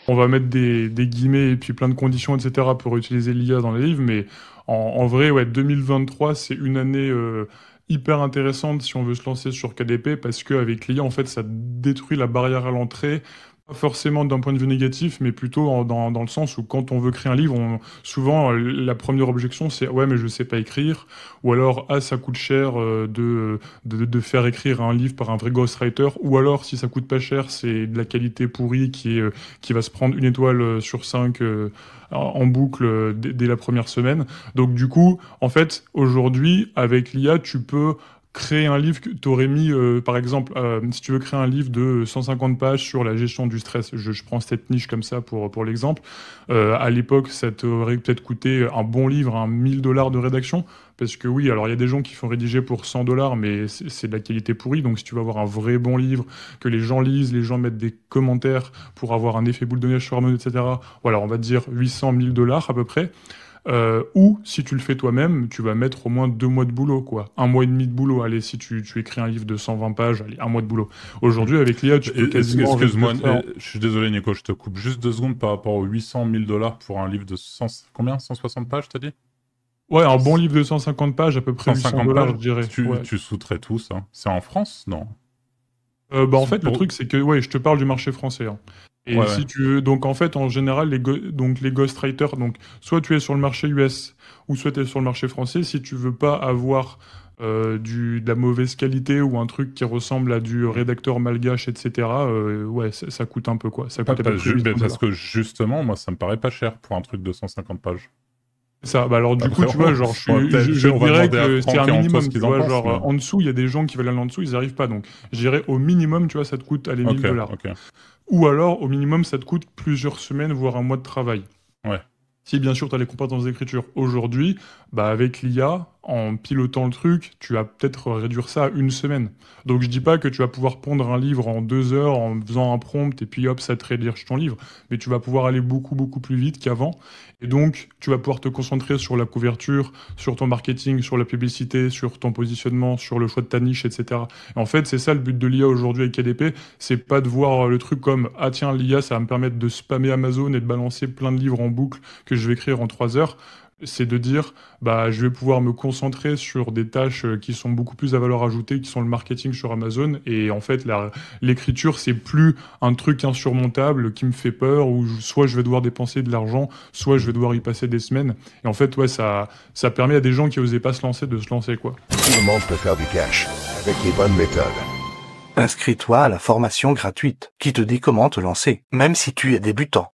On va mettre des guillemets et puis plein de conditions, etc. pour utiliser l'IA dans les livres, mais en vrai, ouais, 2023, c'est une année hyper intéressante si on veut se lancer sur KDP, parce qu'avec l'IA, en fait, ça détruit la barrière à l'entrée, pas forcément d'un point de vue négatif, mais plutôt dans le sens où quand on veut créer un livre, souvent la première objection c'est ouais mais je sais pas écrire, ou alors ah ça coûte cher de faire écrire un livre par un vrai ghostwriter, ou alors si ça coûte pas cher c'est de la qualité pourrie qui va se prendre une étoile sur 5 en boucle dès la première semaine. Donc du coup en fait aujourd'hui avec l'IA tu peux créer un livre que tu aurais mis, par exemple, si tu veux créer un livre de 150 pages sur la gestion du stress, je prends cette niche comme ça pour l'exemple, à l'époque, ça t'aurait peut-être coûté un bon livre, un 1000 $ de rédaction, parce que oui, alors il y a des gens qui font rédiger pour 100 $, mais c'est de la qualité pourrie, donc si tu veux avoir un vrai bon livre, que les gens lisent, les gens mettent des commentaires pour avoir un effet boule de neige sur Amazon, etc., voilà, on va dire 800 1000 $ à peu près. Ou si tu le fais toi-même, tu vas mettre au moins 2 mois de boulot, quoi. 1 mois et demi de boulot. Allez, si tu écris un livre de 120 pages, allez, 1 mois de boulot. Aujourd'hui, avec l'IA, tu peux quasiment... Excuse-moi, je suis désolé Nico, je te coupe juste 2 secondes par rapport aux 800 000 $ pour un livre de 100... Combien? 160 pages, t'as dit? Ouais, un bon livre de 150 pages, à peu près 800 150 $, pages, je dirais. Ouais. tu sous-traites tout ça. C'est en France? Non. En fait, le truc, c'est que, ouais, je te parle du marché français, hein. Et Ouais, si tu veux, donc en fait, en général, donc les ghostwriters, donc soit tu es sur le marché US ou soit tu es sur le marché français. Si tu veux pas avoir de la mauvaise qualité ou un truc qui ressemble à du rédacteur malgache, etc., ouais, ça coûte un peu, quoi. Ça coûte à peu près 800 parce $. que justement, moi, ça me paraît pas cher pour un truc de 150 pages. Ça, bah alors du coup, Après, tu vois, genre, je on va dirais demander à que c'est Franck un et Anto minimum, ce tu qu'ils en vois, pensent, genre, mais... en dessous, il y a des gens qui veulent aller en dessous, ils arrivent pas, donc je dirais au minimum, tu vois, ça te coûte, allez, 1000 $. Ok. Ou alors, au minimum, ça te coûte plusieurs semaines, voire un mois de travail. Ouais. Si bien sûr tu as les compétences d'écriture aujourd'hui, bah avec l'IA, en pilotant le truc, tu vas peut-être réduire ça à une semaine. Donc je dis pas que tu vas pouvoir pondre un livre en 2 heures en faisant un prompt et puis hop, ça te rédige ton livre, mais tu vas pouvoir aller beaucoup beaucoup plus vite qu'avant. Et donc tu vas pouvoir te concentrer sur la couverture, sur ton marketing, sur la publicité, sur ton positionnement, sur le choix de ta niche, etc. Et en fait, c'est ça le but de l'IA aujourd'hui avec KDP, c'est pas de voir le truc comme ah tiens l'IA ça va me permettre de spammer Amazon et de balancer plein de livres en boucle que je vais écrire en 3 heures, c'est de dire bah je vais pouvoir me concentrer sur des tâches qui sont beaucoup plus à valeur ajoutée, qui sont le marketing sur Amazon. Et en fait, l'écriture, c'est plus un truc insurmontable qui me fait peur, où soit je vais devoir dépenser de l'argent, soit je vais devoir y passer des semaines. Et en fait, ouais, ça permet à des gens qui osaient pas se lancer de se lancer, quoi. Tout le monde peut faire du cash avec les bonnes méthodes. Inscris-toi à la formation gratuite qui te dit comment te lancer, même si tu es débutant.